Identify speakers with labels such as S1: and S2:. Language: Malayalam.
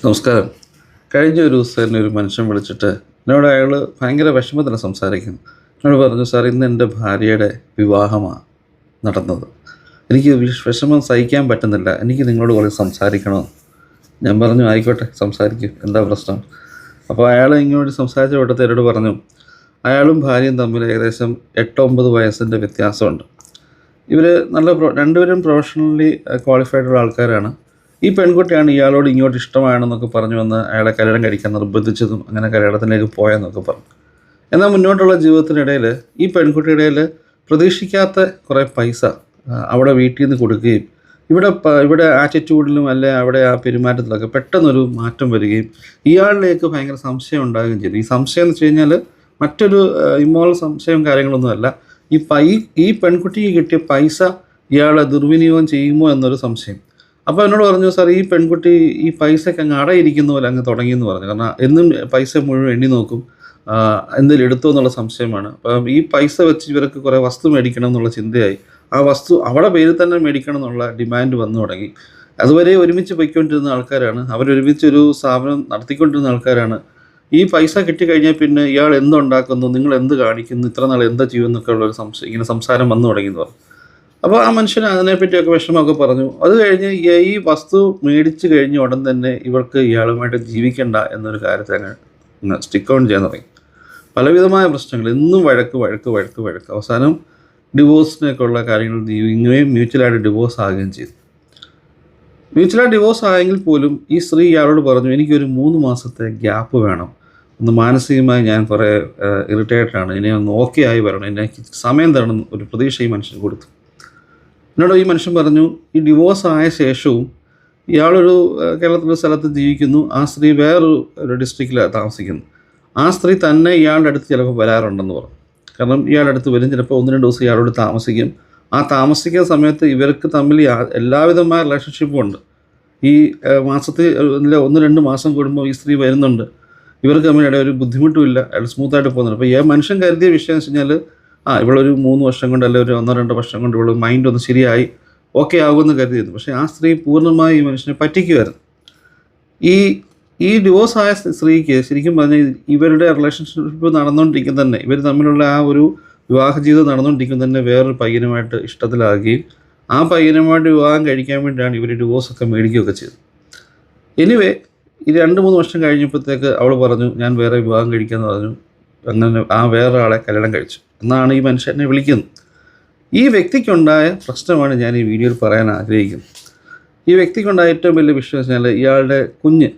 S1: നമസ്കാരം. കഴിഞ്ഞ ഒരു ദിവസം എന്നെ ഒരു മനുഷ്യൻ വിളിച്ചിട്ട് എന്നോട് അയാൾ ഭയങ്കര വിഷമത്തിലാണ് സംസാരിക്കുന്നു. എന്നോട് പറഞ്ഞു, സാർ ഇന്ന് എൻ്റെ ഭാര്യയുടെ വിവാഹമാണ് നടന്നത്. എനിക്ക് വിഷമം സഹിക്കാൻ പറ്റുന്നില്ല, എനിക്ക് നിങ്ങളോട് കുറേ സംസാരിക്കണമെന്ന്. ഞാൻ പറഞ്ഞു, ആയിക്കോട്ടെ സംസാരിക്കും, എന്താ പ്രശ്നം? അപ്പോൾ അയാൾ ഇങ്ങോട്ട് സംസാരിച്ച കൂട്ടത്തിൽ എന്നോട് പറഞ്ഞു, അയാളും ഭാര്യയും തമ്മിൽ ഏകദേശം 8-9 വയസ്സിൻ്റെ വ്യത്യാസമുണ്ട്. ഇവർ രണ്ടുപേരും പ്രൊഫഷണലി ക്വാളിഫൈഡുള്ള ആൾക്കാരാണ്. ഈ പെൺകുട്ടിയാണ് ഇയാളോട് ഇങ്ങോട്ട് ഇഷ്ടമാണെന്നൊക്കെ പറഞ്ഞു വന്ന് അയാളെ കല്യാണം കഴിക്കാൻ നിർബന്ധിച്ചതും അങ്ങനെ കല്യാണത്തിലേക്ക് പോയെന്നൊക്കെ പറഞ്ഞു. എന്നാൽ മുന്നോട്ടുള്ള ജീവിതത്തിനിടയിൽ ഈ പെൺകുട്ടിയുടെ ഇടയിൽ പ്രതീക്ഷിക്കാത്ത കുറേ പൈസ അവിടെ വീട്ടിൽ നിന്ന് കൊടുക്കുകയും ഇവിടെ ആറ്റിറ്റ്യൂഡിലും അല്ലെ അവിടെ ആ പെരുമാറ്റത്തിലൊക്കെ പെട്ടെന്നൊരു മാറ്റം വരികയും ഇയാളിലേക്ക് ഭയങ്കര സംശയം ഉണ്ടാകുകയും ചെയ്തു. ഈ സംശയം എന്ന് വെച്ച് കഴിഞ്ഞാൽ മറ്റൊരു ഇമ്മോറൽ സംശയം കാര്യങ്ങളൊന്നുമല്ല. ഈ പെൺകുട്ടിക്ക് കിട്ടിയ പൈസ ഇയാളെ ദുർവിനിയോഗം ചെയ്യുമോ എന്നൊരു സംശയം. അപ്പോൾ എന്നോട് പറഞ്ഞു, സാർ ഈ പെൺകുട്ടി ഈ പൈസയ്ക്ക് അങ്ങ് അടയിരിക്കുന്ന പോലെ അങ്ങ് തുടങ്ങിയെന്ന് പറഞ്ഞു. കാരണം എന്നും പൈസ മുഴുവൻ എണ്ണി നോക്കും, എന്തെങ്കിലും എടുത്തോ എന്നുള്ള സംശയമാണ്. അപ്പം ഈ പൈസ വെച്ച് ഇവർക്ക് കുറേ വസ്തു മേടിക്കണം എന്നുള്ള ചിന്തയായി. ആ വസ്തു അവളുടെ പേരിൽ തന്നെ മേടിക്കണം എന്നുള്ള ഡിമാൻഡ് വന്നു തുടങ്ങി. അതുവരെ ഒരുമിച്ച് പോയിക്കൊണ്ടിരുന്ന ആൾക്കാരാണ്, അവരൊരുമിച്ചൊരു സ്ഥാപനം നടത്തിക്കൊണ്ടിരുന്ന ആൾക്കാരാണ്. ഈ പൈസ കിട്ടിക്കഴിഞ്ഞാൽ പിന്നെ ഇയാൾ എന്തുണ്ടാക്കുന്നു, നിങ്ങൾ എന്ത് കാണിക്കുന്നു, ഇത്ര നാൾ എന്താ ചെയ്യുമെന്നൊക്കെ ഉള്ളൊരു ഇങ്ങനെ സംസാരം വന്നു തുടങ്ങിയെന്ന് പറഞ്ഞു. അപ്പോൾ ആ മനുഷ്യൻ അതിനെപ്പറ്റിയൊക്കെ വിഷമമൊക്കെ പറഞ്ഞു. അത് കഴിഞ്ഞ് ഈ വസ്തു മേടിച്ച് കഴിഞ്ഞ ഉടൻ തന്നെ ഇവർക്ക് ഇയാളുമായിട്ട് ജീവിക്കേണ്ട എന്നൊരു കാര്യത്തെ അങ്ങ് സ്റ്റിക്ക് ഓൺ ചെയ്യാൻ തുടങ്ങി. പലവിധമായ പ്രശ്നങ്ങൾ, എന്നും വഴക്ക്. അവസാനം ഡിവോഴ്സിനൊക്കെ ഉള്ള കാര്യങ്ങൾ നീങ്ങുകയും മ്യൂച്വലായിട്ട് ഡിവോഴ്സ് ആകുകയും ചെയ്തു. മ്യൂച്വലായിട്ട് ഡിവോഴ്സ് ആയെങ്കിൽ പോലും ഈ സ്ത്രീ ഇയാളോട് പറഞ്ഞു, എനിക്കൊരു 3 മാസത്തെ ഗ്യാപ്പ് വേണം, ഒന്ന് മാനസികമായി ഞാൻ കുറേ ഇറിറ്റേറ്റഡാണ്, ഇനി ഒന്ന് ഓക്കെ ആയി വരണം, എനിക്ക് സമയം തരണം, ഒരു പ്രതീക്ഷ ഈ മനുഷ്യൻ കൊടുത്തു. എന്നോട് ഈ മനുഷ്യൻ പറഞ്ഞു, ഈ ഡിവോഴ്സ് ആയ ശേഷവും ഇയാളൊരു കേരളത്തിലൊരു സ്ഥലത്ത് ജീവിക്കുന്നു, ആ സ്ത്രീ വേറൊരു ഡിസ്ട്രിക്റ്റിലാണ് താമസിക്കുന്നു. ആ സ്ത്രീ തന്നെ ഇയാളുടെ അടുത്ത് ചിലപ്പോൾ വരാറുണ്ടെന്ന് പറഞ്ഞു. കാരണം ഇയാളുടെ അടുത്ത് വരും, ചിലപ്പോൾ 1-2 ദിവസം ഇയാളോട് താമസിക്കും. ആ താമസിക്കുന്ന സമയത്ത് ഇവർക്ക് തമ്മിൽ എല്ലാവിധമായ റിലേഷൻഷിപ്പും ഉണ്ട്. ഈ മാസത്തിൽ 1-2 മാസം കൂടുമ്പോൾ ഈ സ്ത്രീ വരുന്നുണ്ട്. ഇവർക്ക് തമ്മിൽ ഒരു ബുദ്ധിമുട്ടുമില്ല, അയാൾ സ്മൂത്തായിട്ട് പോകുന്നുണ്ട്. അപ്പോൾ ഈ മനുഷ്യൻ കരുതിയ വിഷയം എന്ന് വെച്ച് കഴിഞ്ഞാൽ, ഇവളൊരു 3 വർഷം കൊണ്ട് അല്ലെങ്കിൽ ഒരു 1-2 വർഷം കൊണ്ട് ഇവൾ മൈൻഡ് ഒന്ന് ശരിയായി ഓക്കെ ആകുമെന്ന് കരുതിയിരുന്നു. പക്ഷേ ആ സ്ത്രീ പൂർണ്ണമായി ഈ മനുഷ്യനെ പറ്റിക്കുമായിരുന്നു. ഈ ഡിവോഴ്സ് ആയ സ്ത്രീക്ക് ശരിക്കും പറഞ്ഞാൽ ഇവരുടെ റിലേഷൻഷിപ്പ് നടന്നുകൊണ്ടിരിക്കും തന്നെ, ഇവർ തമ്മിലുള്ള ആ ഒരു വിവാഹ ജീവിതം നടന്നുകൊണ്ടിരിക്കും തന്നെ വേറൊരു പയ്യനുമായിട്ട് ഇഷ്ടത്തിലാകുകയും ആ പയ്യനുമായിട്ട് വിവാഹം കഴിക്കാൻ വേണ്ടിയാണ് ഇവർ ഡിവോഴ്സൊക്കെ മേടിക്കുകയൊക്കെ ചെയ്തത്. എനിവേ ഈ 2-3 വർഷം കഴിഞ്ഞപ്പോഴത്തേക്ക് അവൾ പറഞ്ഞു, ഞാൻ വേറെ വിവാഹം കഴിക്കാമെന്ന് പറഞ്ഞു. അങ്ങനെ ആ വേറെ ആളെ കല്യാണം കഴിച്ചു എന്നാണ് ഈ മനുഷ്യനെ വിളിക്കുന്നത്. ഈ വ്യക്തിക്കുണ്ടായ പ്രശ്നമാണ് ഞാൻ ഈ വീഡിയോയിൽ പറയാൻ ആഗ്രഹിക്കുന്നത്. ഈ വ്യക്തിക്കുണ്ടായ ഏറ്റവും വലിയ വിഷയം വെച്ചാൽ ഇയാളുടെ കുഞ്ഞ്